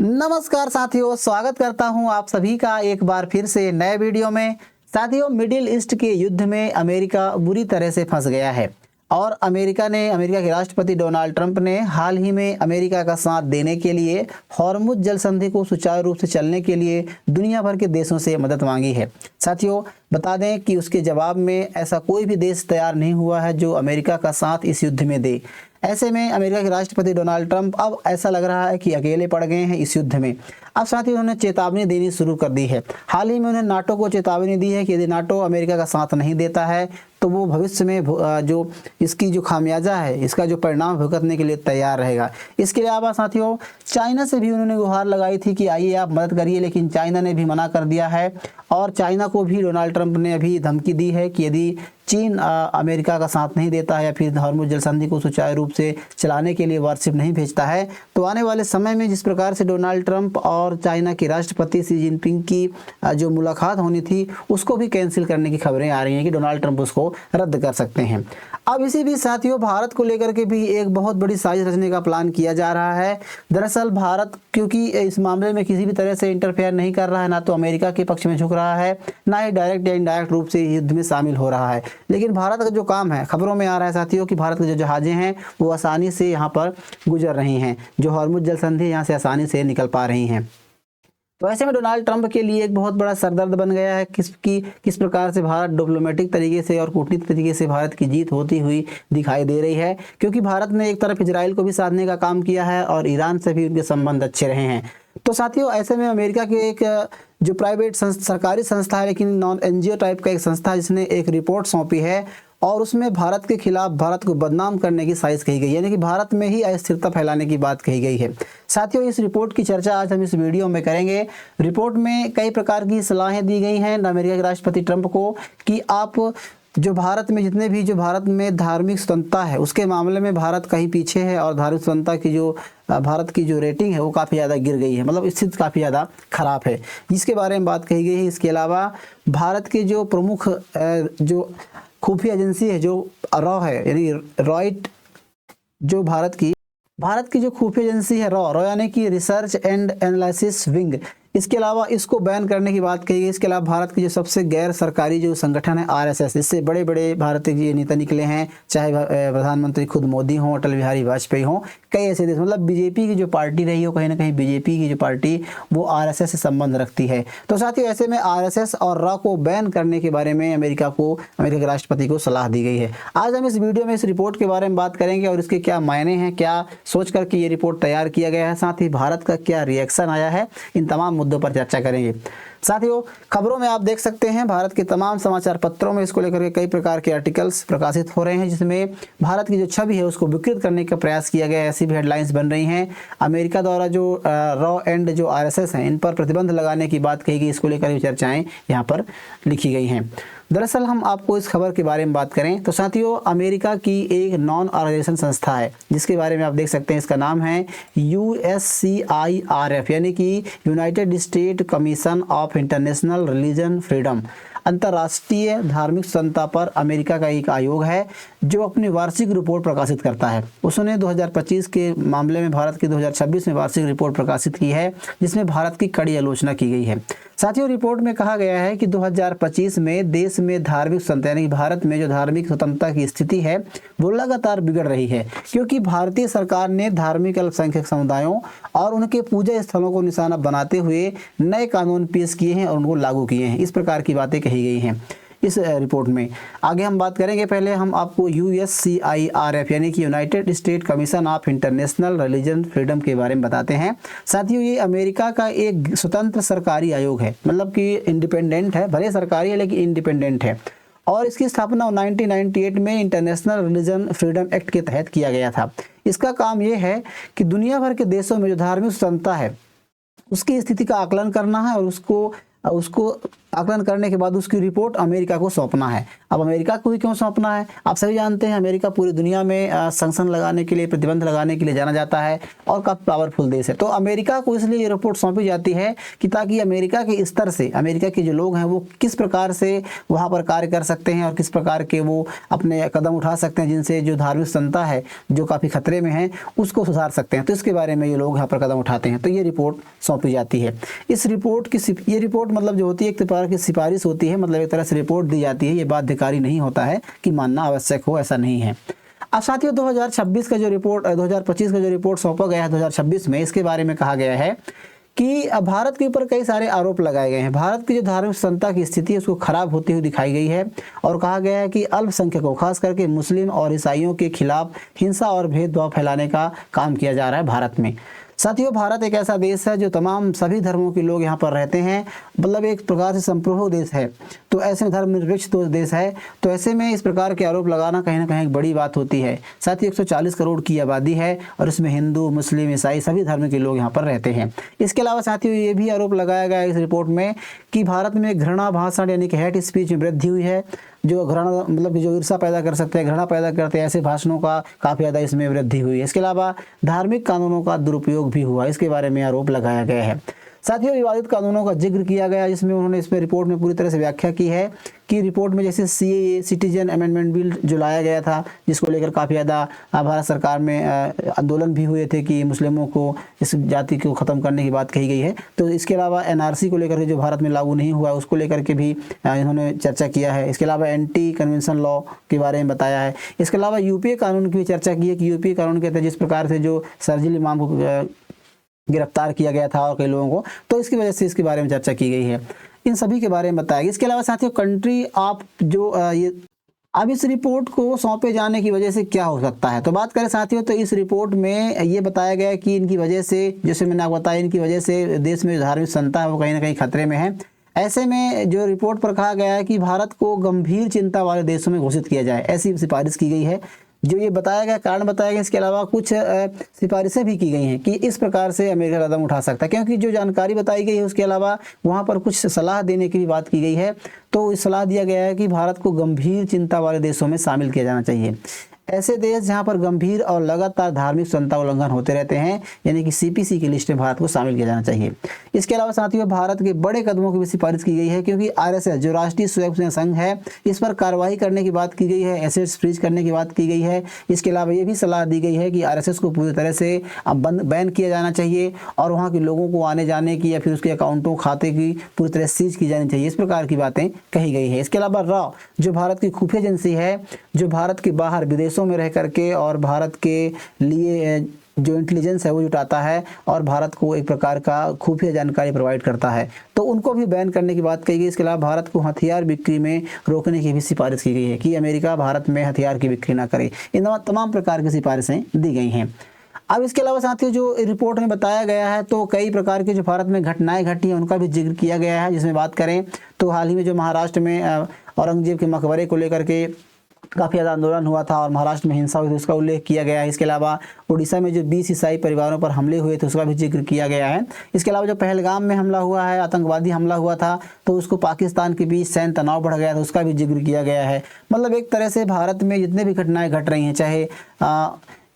नमस्कार साथियों, स्वागत करता हूं आप सभी का एक बार फिर से नए वीडियो में। साथियों, मिडिल ईस्ट के युद्ध में अमेरिका बुरी तरह से फंस गया है और अमेरिका के राष्ट्रपति डोनाल्ड ट्रंप ने हाल ही में अमेरिका का साथ देने के लिए हॉर्मुज़ जल संधि को सुचारू रूप से चलने के लिए दुनिया भर के देशों से मदद मांगी है। साथियों, बता दें कि उसके जवाब में ऐसा कोई भी देश तैयार नहीं हुआ है जो अमेरिका का साथ इस युद्ध में दे। ऐसे में अमेरिका के राष्ट्रपति डोनाल्ड ट्रंप अब ऐसा लग रहा है कि अकेले पड़ गए हैं इस युद्ध में। अब साथ ही उन्होंने चेतावनी देनी शुरू कर दी है। हाल ही में उन्होंने नाटो को चेतावनी दी है कि यदि नाटो अमेरिका का साथ नहीं देता है तो वो भविष्य में जो इसकी जो खामियाजा है, इसका जो परिणाम भुगतने के लिए तैयार रहेगा। इसके अलावा साथियों, चाइना से भी उन्होंने गुहार लगाई थी कि आइए आप मदद करिए, लेकिन चाइना ने भी मना कर दिया है और चाइना को भी डोनाल्ड ट्रंप ने अभी धमकी दी है कि यदि चीन अमेरिका का साथ नहीं देता है या फिर हॉर्मुज़ जल संधि को सुचारू रूप से चलाने के लिए वारशिप नहीं भेजता है तो आने वाले समय में जिस प्रकार से डोनाल्ड ट्रंप और चाइना के राष्ट्रपति शी जिनपिंग की जो मुलाकात होनी थी उसको भी कैंसिल करने की खबरें आ रही हैं कि डोनाल्ड ट्रंप उसको रद्द कर सकते हैं। अब इसी बीच साथियों, भारत को लेकर के भी एक बहुत बड़ी साजिश रचने का प्लान किया जा रहा है। दरअसल भारत क्योंकि इस मामले में किसी भी तरह से इंटरफेयर नहीं कर रहा है, ना तो अमेरिका के पक्ष में झुक रहा है, ना ही डायरेक्ट या इनडायरेक्ट रूप से युद्ध में शामिल हो रहा है, लेकिन भारत का जो काम है, खबरों में आ रहा है साथियों कि भारत के जो जहाजें हैं वो आसानी से यहाँ पर गुजर रही हैं, जो हॉर्मुज़ जल संधि यहाँ से आसानी से निकल पा रही हैं। तो ऐसे में डोनाल्ड ट्रंप के लिए एक बहुत बड़ा सरदर्द बन गया है किस प्रकार से भारत डिप्लोमेटिक तरीके से और कूटनीतिक तरीके से भारत की जीत होती हुई दिखाई दे रही है, क्योंकि भारत ने एक तरफ इजराइल को भी साधने का काम किया है और ईरान से भी उनके संबंध अच्छे रहे हैं। तो साथियों, ऐसे में अमेरिका के एक जो प्राइवेट सरकारी संस्था है लेकिन नॉन एनजीओ टाइप का एक संस्था जिसने एक रिपोर्ट सौंपी है और उसमें भारत के खिलाफ भारत को बदनाम करने की साजिश कही गई है, यानी कि भारत में ही अस्थिरता फैलाने की बात कही गई है। साथियों, इस रिपोर्ट की चर्चा आज हम इस वीडियो में करेंगे। रिपोर्ट में कई प्रकार की सलाहें दी गई हैं अमेरिका के राष्ट्रपति ट्रंप को कि आप जो भारत में जितने भी जो भारत में धार्मिक स्वतंत्रता है उसके मामले में भारत कहीं पीछे है और धार्मिक स्वतंत्रता की जो भारत की जो रेटिंग है वो काफ़ी ज़्यादा गिर गई है, मतलब स्थिति काफ़ी ज़्यादा खराब है, जिसके बारे में बात कही गई है। इसके अलावा भारत के जो प्रमुख जो खुफिया एजेंसी है जो रॉ है, यानी रॉइट, जो भारत की जो खुफिया एजेंसी है रॉ यानी कि रिसर्च एंड एनालिसिस विंग, इसके अलावा इसको बैन करने की बात कही गई। इसके अलावा भारत के जो सबसे गैर सरकारी जो संगठन है आरएसएस, इससे बड़े बड़े भारतीय ये नेता निकले हैं, चाहे प्रधानमंत्री खुद मोदी हों, अटल बिहारी वाजपेयी हों, कई ऐसे देश, मतलब बीजेपी की जो पार्टी रही हो, कहीं ना कहीं बीजेपी की जो पार्टी वो आरएसएस से संबंध रखती है। तो साथियों, ऐसे में आरएसएस और रॉ को बैन करने के बारे में अमेरिका के राष्ट्रपति को सलाह दी गई है। आज हम इस वीडियो में इस रिपोर्ट के बारे में बात करेंगे और इसके क्या मायने हैं, क्या सोच करके ये रिपोर्ट तैयार किया गया है, साथ ही भारत का क्या रिएक्शन आया है, इन तमाम मुद्दों पर चर्चा करेंगे। साथियों, खबरों में आप देख सकते हैं भारत के तमाम समाचार पत्रों में इसको लेकर के कई प्रकार के आर्टिकल्स प्रकाशित हो रहे हैं जिसमें भारत की जो छवि है उसको विकृत करने का प्रयास किया गया है। ऐसी भी हेडलाइंस बन रही हैं। अमेरिका द्वारा जो रॉ एंड जो आरएसएस हैं इन पर प्रतिबंध लगाने की बात कही गई, इसको लेकर भी चर्चाएं यहाँ पर लिखी गई हैं। दरअसल हम आपको इस खबर के बारे में बात करें तो साथियों, अमेरिका की एक नॉन ऑर्गेनाइजेशन संस्था है जिसके बारे में आप देख सकते हैं, इसका नाम है USCIRF, यानी कि United state commission of international religion freedom. अंतर्राष्ट्रीय धार्मिक स्वतंत्रता पर अमेरिका का एक आयोग है जो अपनी वार्षिक रिपोर्ट प्रकाशित करता है। उसने 2025 के मामले में भारत की 2026 में वार्षिक रिपोर्ट प्रकाशित की है जिसमें भारत की कड़ी आलोचना की गई है। साथियों, रिपोर्ट में कहा गया है कि 2025 में देश में धार्मिक स्वतंत्रता यानी भारत में जो धार्मिक स्वतंत्रता की स्थिति है वो लगातार बिगड़ रही है, क्योंकि भारतीय सरकार ने धार्मिक अल्पसंख्यक समुदायों और उनके पूजा स्थलों को निशाना बनाते हुए नए कानून पेश किए हैं और उनको लागू किए हैं। इस प्रकार की बातें कही गई हैं इस रिपोर्ट में। आगे हम बात करेंगे, पहले हम आपको USCIRF यानी कि United state commission of international religion freedom के बारे में बताते हैं। साथियों, ये अमेरिका का एक स्वतंत्र सरकारी आयोग है, मतलब कि इंडिपेंडेंट है, भले सरकारी है लेकिन इंडिपेंडेंट है, और इसकी स्थापना 1998 में इंटरनेशनल रिलीजन फ्रीडम एक्ट के तहत किया गया था। इसका काम ये है कि दुनिया भर के देशों में जो धार्मिक स्वतंत्रता है उसकी स्थिति का आकलन करना है और उसको आकलन करने के बाद उसकी रिपोर्ट अमेरिका को सौंपना है। अब अमेरिका को भी क्यों सौंपना है? आप सभी जानते हैं अमेरिका पूरी दुनिया में संक्शन लगाने के लिए, प्रतिबंध लगाने के लिए जाना जाता है और काफ़ी पावरफुल देश है। तो अमेरिका को इसलिए ये रिपोर्ट सौंपी जाती है कि ताकि अमेरिका के स्तर से अमेरिका के जो लोग हैं वो किस प्रकार से वहाँ पर कार्य कर सकते हैं और किस प्रकार के वो अपने कदम उठा सकते हैं जिनसे जो धार्मिक संस्था है जो काफ़ी खतरे में है उसको सुधार सकते हैं। तो इसके बारे में ये लोग यहाँ पर कदम उठाते हैं। तो ये रिपोर्ट सौंपी जाती है। इस रिपोर्ट की ये रिपोर्ट मतलब जो होती है एक प्रकार की सिफारिश होती है, मतलब एक तरह से रिपोर्ट दी जाती है। ये बाध्यकारी नहीं होता है कि मानना आवश्यक हो, ऐसा नहीं है। अब साथियों 2026 का जो रिपोर्ट 2025 का जो रिपोर्ट सौंपा गया है 2026 में, इसके बारे में कहा गया है कि भारत के ऊपर कई सारे आरोप लगाए गए हैं। भारत की जो धार्मिक संस्था की स्थिति है उसको खराब होती हुई दिखाई गई है और कहा गया है कि अल्पसंख्यकों खास करके मुस्लिम और ईसाइयों के खिलाफ हिंसा और भेदभाव फैलाने का काम किया जा रहा है भारत में। साथियों भारत एक ऐसा देश है जो तमाम सभी धर्मों के लोग यहाँ पर रहते हैं, मतलब एक प्रकार से संप्रभु देश है। तो ऐसे में धर्मनिरपेक्ष देश है, तो ऐसे में इस प्रकार के आरोप लगाना कहीं ना कहीं एक बड़ी बात होती है। साथ ही 140 करोड़ की आबादी है और इसमें हिंदू, मुस्लिम, ईसाई सभी धर्म के लोग यहाँ पर रहते हैं। इसके अलावा साथियों ये भी आरोप लगाया गया इस रिपोर्ट में कि भारत में घृणा भाषण यानी कि हेट स्पीच में वृद्धि हुई है। जो घृणा मतलब जो ईर्ष्या पैदा कर सकते हैं, घृणा पैदा करते हैं, ऐसे भाषणों का काफ़ी ज़्यादा इसमें वृद्धि हुई है। इसके अलावा धार्मिक कानूनों का दुरुपयोग भी हुआ, इसके बारे में आरोप लगाया गया है। साथियों विवादित कानूनों का जिक्र किया गया जिसमें उन्होंने इसमें रिपोर्ट में पूरी तरह से व्याख्या की है कि रिपोर्ट में जैसे CAA सिटीजन अमेंडमेंट बिल जो लाया गया था जिसको लेकर काफ़ी ज़्यादा भारत सरकार में आंदोलन भी हुए थे कि मुस्लिमों को इस जाति को ख़त्म करने की बात कही गई है। तो इसके अलावा NRC को लेकर के जो भारत में लागू नहीं हुआ उसको लेकर के भी इन्होंने चर्चा किया है। इसके अलावा एंटी कन्वेंशन लॉ के बारे में बताया है। इसके अलावा UPA कानून की भी चर्चा की है कि UPA कानून के तहत जिस प्रकार से जो शरजील इमाम को गिरफ्तार किया गया था और कई लोगों को, तो इसकी वजह से इसके बारे में चर्चा की गई है। इन सभी के बारे में बताया गया। इसके अलावा साथियों कंट्री आप जो ये अब इस रिपोर्ट को सौंपे जाने की वजह से क्या हो सकता है, तो बात करें साथियों तो इस रिपोर्ट में ये बताया गया है कि इनकी वजह से, जैसे मैंने आपको बताया, इनकी वजह से देश में जो धार्मिक संस्था है वो कहीं ना कहीं खतरे में है। ऐसे में जो रिपोर्ट पर कहा गया है कि भारत को गंभीर चिंता वाले देशों में घोषित किया जाए, ऐसी सिफारिश की गई है। जो ये बताया गया कारण बताया गया, इसके अलावा कुछ सिफारिशें भी की गई हैं कि इस प्रकार से अमेरिका कदम उठा सकता है, क्योंकि जो जानकारी बताई गई है उसके अलावा वहाँ पर कुछ सलाह देने की भी बात की गई है। तो इस सलाह दिया गया है कि भारत को गंभीर चिंता वाले देशों में शामिल किया जाना चाहिए। ऐसे देश जहां पर गंभीर और लगातार धार्मिक स्वतंत्रता उल्लंघन होते रहते हैं, यानी कि CPC की लिस्ट में भारत को शामिल किया जाना चाहिए। इसके अलावा साथियों भारत के बड़े कदमों की भी सिफारिश की गई है, क्योंकि RSS जो राष्ट्रीय स्वयंसेवक संघ है इस पर कार्रवाई करने की बात की गई है, एसेट्स फ्रीज करने की बात की गई है। इसके अलावा ये भी सलाह दी गई है कि RSS को पूरी तरह से बैन किया जाना चाहिए और वहाँ के लोगों को आने जाने की या फिर उसके अकाउंटों खाते की पूरी तरह सीज की जानी चाहिए। इस प्रकार की बातें कही गई है। इसके अलावा रॉ जो भारत की खुफिया एजेंसी है, जो भारत के बाहर विदेशों में रह करके और भारत के लिए जो इंटेलिजेंस है वो जुटाता है और भारत को एक प्रकार का खुफिया जानकारी प्रोवाइड करता है, तो उनको भी बैन करने की बात कही गई। इसके अलावा भारत को हथियार बिक्री में रोकने की भी सिफारिश की गई है कि अमेरिका भारत में हथियार की बिक्री ना करे। इन तमाम प्रकार की सिफारिशें दी गई हैं। अब इसके अलावा साथियों जो रिपोर्ट में बताया गया है तो कई प्रकार की जो भारत में घटनाएं घटी हैं उनका भी जिक्र किया गया है। जिसमें बात करें तो हाल ही में जो महाराष्ट्र में औरंगजेब के मकबरे को लेकर के काफ़ी ज़्यादा आंदोलन हुआ था और महाराष्ट्र में हिंसा हुई थी, उसका उल्लेख किया गया है। इसके अलावा उड़ीसा में जो 20 ईसाई परिवारों पर हमले हुए थे उसका भी जिक्र किया गया है। इसके अलावा जो पहलगाम में हमला हुआ है, आतंकवादी हमला हुआ था, तो उसको पाकिस्तान के बीच सैन्य तनाव बढ़ गया था, उसका भी जिक्र किया गया है। मतलब एक तरह से भारत में जितने भी घटनाएं घट रही हैं, चाहे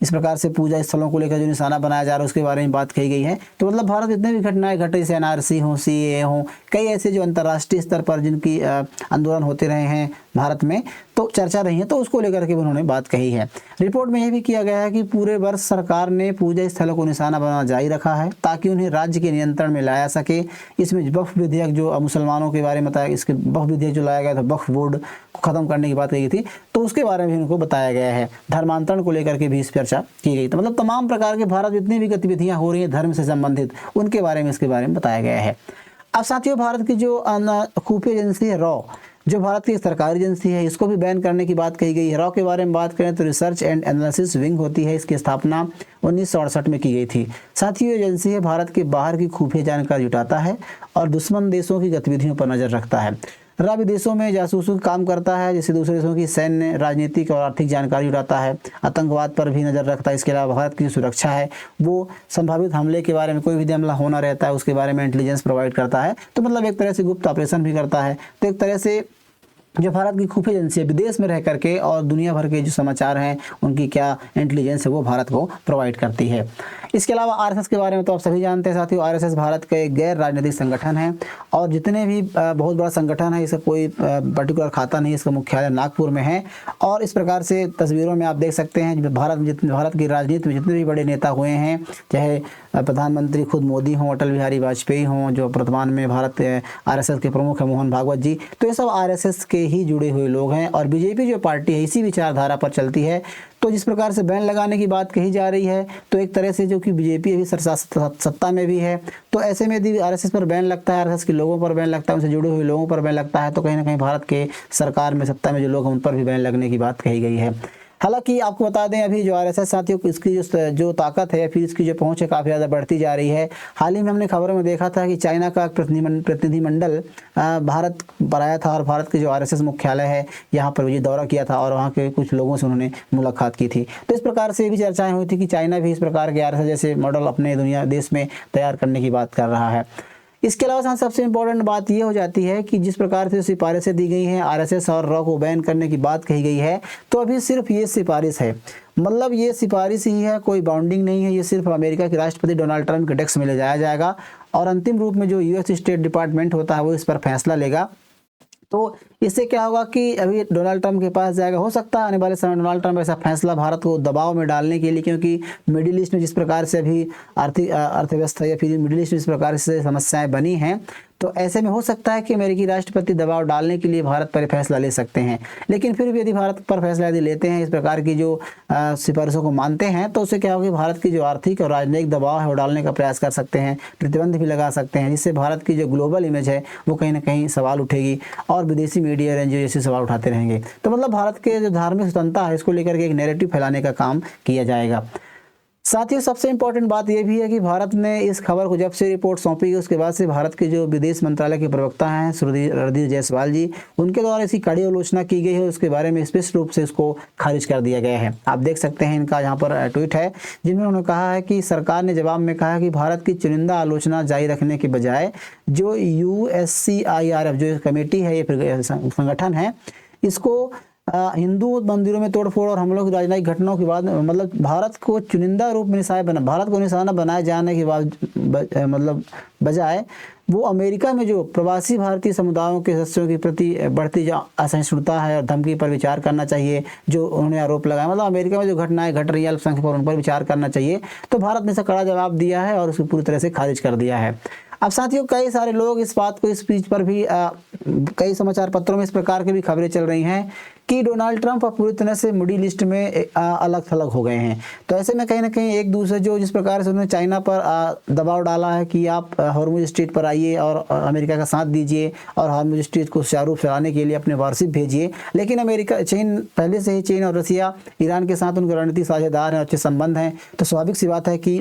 इस प्रकार से पूजा स्थलों को लेकर जो निशाना बनाया जा रहा है उसके बारे में बात कही गई है। तो मतलब भारत जितने भी घटनाएं घटे, जैसे NRC हो, CAA हो, कई ऐसे जो अंतर्राष्ट्रीय स्तर पर जिनकी आंदोलन होते रहे हैं भारत में, तो चर्चा रही है, तो उसको लेकर के उन्होंने बात कही है। रिपोर्ट में यह भी किया गया है कि पूरे वर्ष सरकार ने पूजा स्थलों को निशाना बनाना जारी रखा है ताकि उन्हें राज्य के नियंत्रण में लाया सके। इसमें वक्फ विधेयक जो मुसलमानों के बारे में बताया, इसके वक्फ विधेयक जो लाया गया था, वक्फ बोर्ड को खत्म करने की बात कही थी, तो उसके बारे में भी उनको बताया गया है। धर्मांतरण को लेकर के भी इस चर्चा की गई। तो मतलब तमाम प्रकार के भारत जितनी भी गतिविधियां हो रही हैं धर्म से संबंधित, उनके बारे में इसके बारे में बताया गया है। अब साथियों भारत की जो खुफिया एजेंसी है रॉ, जो भारत की सरकारी एजेंसी है, इसको भी बैन करने की बात कही गई है। रॉ के बारे में बात करें तो रिसर्च एंड एनालिसिस विंग होती है, इसकी स्थापना 1968 में की गई थी। साथियों एजेंसी है भारत के बाहर की खुफिया जानकारी जुटाता है और दुश्मन देशों की गतिविधियों पर नज़र रखता है। रहा विदेशों में जासूसों का काम करता है, जिससे दूसरे देशों की सैन्य, राजनीतिक और आर्थिक जानकारी जुटाता है, आतंकवाद पर भी नज़र रखता है। इसके अलावा भारत की जो सुरक्षा है वो संभावित हमले के बारे में, कोई भी हमला होना रहता है उसके बारे में इंटेलिजेंस प्रोवाइड करता है। तो मतलब एक तरह से गुप्त ऑपरेशन भी करता है। तो एक तरह से जो भारत की खुफिया एजेंसी है विदेश में रह करके और दुनिया भर के जो समाचार हैं उनकी क्या इंटेलिजेंस है वो भारत को प्रोवाइड करती है। इसके अलावा आरएसएस के बारे में तो आप सभी जानते हैं साथियों, आरएसएस भारत का एक गैर राजनीतिक संगठन है और जितने भी बहुत बड़ा संगठन है, इसका कोई पर्टिकुलर खाता नहीं, इसका मुख्यालय नागपुर में है। और इस प्रकार से तस्वीरों में आप देख सकते हैं भारत की राजनीति में जितने भी बड़े नेता हुए हैं, चाहे प्रधानमंत्री खुद मोदी हों, अटल बिहारी वाजपेयी हों, जो वर्तमान में भारत आरएसएस के प्रमुख हैं मोहन भागवत जी, तो ये सब आरएसएस के ही जुड़े हुए लोग हैं। और बीजेपी जो पार्टी है इसी विचारधारा पर चलती है। तो जिस प्रकार से बैन लगाने की बात कही जा रही है, तो एक तरह से जो कि बीजेपी अभी सत्ता में भी है, तो ऐसे में यदि आरएसएस पर बैन लगता है, आरएसएस के लोगों पर बैन लगता है, उनसे जुड़े हुए लोगों पर बैन लगता है, तो कहीं ना कहीं भारत के सरकार में सत्ता में जो लोग हैं उन पर भी बैन लगने की बात कही गई है। हालांकि आपको बता दें अभी जो आरएसएस साथियों इसकी जो ताकत है, फिर इसकी जो पहुंच है काफ़ी ज़्यादा बढ़ती जा रही है। हाल ही में हमने खबरों में देखा था कि चाइना का प्रतिनिधिमंडल भारत पर आया था और भारत के जो आरएसएस मुख्यालय है यहाँ पर ये दौरा किया था और वहाँ के कुछ लोगों से उन्होंने मुलाकात की थी। तो इस प्रकार से भी चर्चाएँ हुई थी कि चाइना भी इस प्रकार के आरएसएस जैसे मॉडल अपने देश में तैयार करने की बात कर रहा है। इसके अलावा सबसे इम्पोर्टेंट बात ये हो जाती है कि जिस प्रकार से सिफारिशें दी गई हैं, आरएसएस और रॉ को बैन करने की बात कही गई है, तो अभी सिर्फ ये सिफारिश है, मतलब ये सिफारिश ही है, कोई बाउंडिंग नहीं है। ये सिर्फ अमेरिका के राष्ट्रपति डोनाल्ड ट्रंप के डेस्क में ले जाया जाएगा और अंतिम रूप में जो यूएस स्टेट डिपार्टमेंट होता है वो इस पर फैसला लेगा। तो इससे क्या होगा कि अभी डोनाल्ड ट्रंप के पास जाएगा, हो सकता है आने वाले समय डोनाल्ड ट्रंप ऐसा फैसला भारत को दबाव में डालने के लिए, क्योंकि मिडिल ईस्ट में जिस प्रकार से अभी आर्थिक अर्थव्यवस्था या फिर मिडिल ईस्ट में जिस प्रकार से समस्याएं बनी हैं, तो ऐसे में हो सकता है कि अमेरिकी राष्ट्रपति दबाव डालने के लिए भारत पर फैसला ले सकते हैं। लेकिन फिर भी यदि भारत पर फैसला यदि लेते हैं, इस प्रकार की जो सिफारिशों को मानते हैं, तो उससे क्या होगा, भारत की जो आर्थिक और राजनीतिक दबाव है वो डालने का प्रयास कर सकते हैं, प्रतिबंध भी लगा सकते हैं, जिससे भारत की जो ग्लोबल इमेज है वो कहीं ना कहीं सवाल उठेगी और विदेशी मीडिया और एनजीओ जैसे सवाल उठाते रहेंगे। तो मतलब भारत के जो धार्मिक स्वतंत्रता है इसको लेकर के एक नैरेटिव फैलाने का काम किया जाएगा। साथ ही सबसे इम्पोर्टेंट बात यह भी है कि भारत ने इस खबर को जब से रिपोर्ट सौंपी उसके बाद से भारत के जो विदेश मंत्रालय के प्रवक्ता हैं रणधीर जायसवाल जी, उनके द्वारा इसकी कड़ी आलोचना की गई है, उसके बारे में स्पष्ट रूप से इसको खारिज कर दिया गया है। आप देख सकते हैं इनका यहाँ पर ट्वीट है जिनमें उन्होंने कहा है कि सरकार ने जवाब में कहा कि भारत की चुनिंदा आलोचना जारी रखने के बजाय जो USCIRF जो कमेटी है, ये संगठन है, इसको हिंदू मंदिरों में तोड़फोड़ और हमलों की राजनयिक घटनाओं के बाद मतलब भारत को चुनिंदा रूप में भारत को निशाना बनाए जाने के बाद मतलब बजाय वो अमेरिका में जो प्रवासी भारतीय समुदायों के सदस्यों के प्रति बढ़ती जो असहिष्णुता है और धमकी पर विचार करना चाहिए, जो उन्होंने आरोप लगाया, मतलब अमेरिका में जो घटनाएं घट रही है अल्पसंख्यक पर उन पर विचार करना चाहिए। तो भारत ने इसका कड़ा जवाब दिया है और उसको पूरी तरह से खारिज कर दिया है। अब साथियों कई सारे लोग इस बात को, इस स्पीच पर भी कई समाचार पत्रों में इस प्रकार की भी खबरें चल रही हैं कि डोनाल्ड ट्रंप अब पूरी तरह से मिडिल ईस्ट में अलग थलग हो गए हैं। तो ऐसे में कहीं ना कहीं एक दूसरे जो जिस प्रकार से उन्होंने चाइना पर दबाव डाला है कि आप हॉर्मुज स्ट्रीट पर आइए और अमेरिका का साथ दीजिए और हॉर्मुज स्ट्रीट को सुचारू चलाने के लिए अपने वारशिप भेजिए, लेकिन चीन पहले से ही चीन और रसिया ईरान के साथ उनके रणनीतिक साझेदार हैं, अच्छे संबंध हैं, तो स्वाभाविक सी बात है कि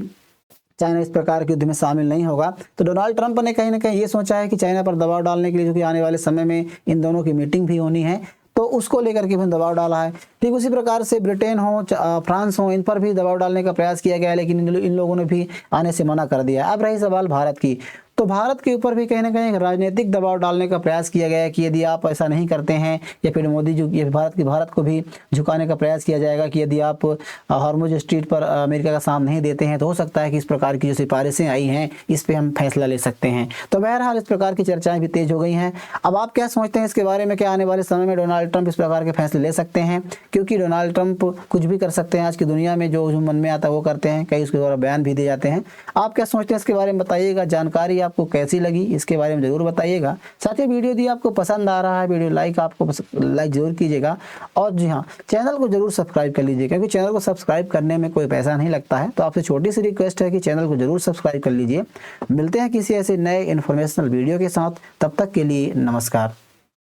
चाइना इस प्रकार के युद्ध में शामिल नहीं होगा। तो डोनाल्ड ट्रंप ने कहीं ना कहीं ये सोचा है कि चाइना पर दबाव डालने के लिए, जो कि आने वाले समय में इन दोनों की मीटिंग भी होनी है, तो उसको लेकर के भी दबाव डाला है। ठीक उसी प्रकार से ब्रिटेन हो, फ्रांस हो, इन पर भी दबाव डालने का प्रयास किया गया है, लेकिन इन लोगों ने भी आने से मना कर दिया। अब रही सवाल भारत की, तो भारत के ऊपर भी कहीं ना कहीं राजनीतिक दबाव डालने का प्रयास किया गया है कि यदि आप ऐसा नहीं करते हैं, या फिर मोदी जी ये भारत को भी झुकाने का प्रयास किया जाएगा कि यदि आप हॉर्मुज स्ट्रीट पर अमेरिका का साथ नहीं देते हैं तो हो सकता है कि इस प्रकार की जो सिफारिशें आई हैं इस पर हम फैसला ले सकते हैं। तो बहरहाल इस प्रकार की चर्चाएं भी तेज हो गई हैं। अब आप क्या सोचते हैं इसके बारे में, क्या आने वाले समय में डोनाल्ड ट्रंप इस प्रकार के फैसले ले सकते हैं? क्योंकि डोनाल्ड ट्रंप कुछ भी कर सकते हैं, आज की दुनिया में जो मन में आता है वो करते हैं, कई उसके द्वारा बयान भी दिए जाते हैं। आप क्या सोचते हैं इसके बारे में बताइएगा। जानकारी आपको कैसी लगी इसके बारे में जरूर बताइएगा। साथ ही वीडियो यदि आपको पसंद आ रहा है, वीडियो लाइक जरूर कीजिएगा और जी हाँ, चैनल को जरूर सब्सक्राइब कर लीजिए, क्योंकि चैनल को सब्सक्राइब करने में कोई पैसा नहीं लगता है। तो आपसे छोटी सी रिक्वेस्ट है कि चैनल को जरूर सब्सक्राइब कर लीजिए। मिलते हैं किसी ऐसे नए इन्फॉर्मेशनल वीडियो के साथ, तब तक के लिए नमस्कार।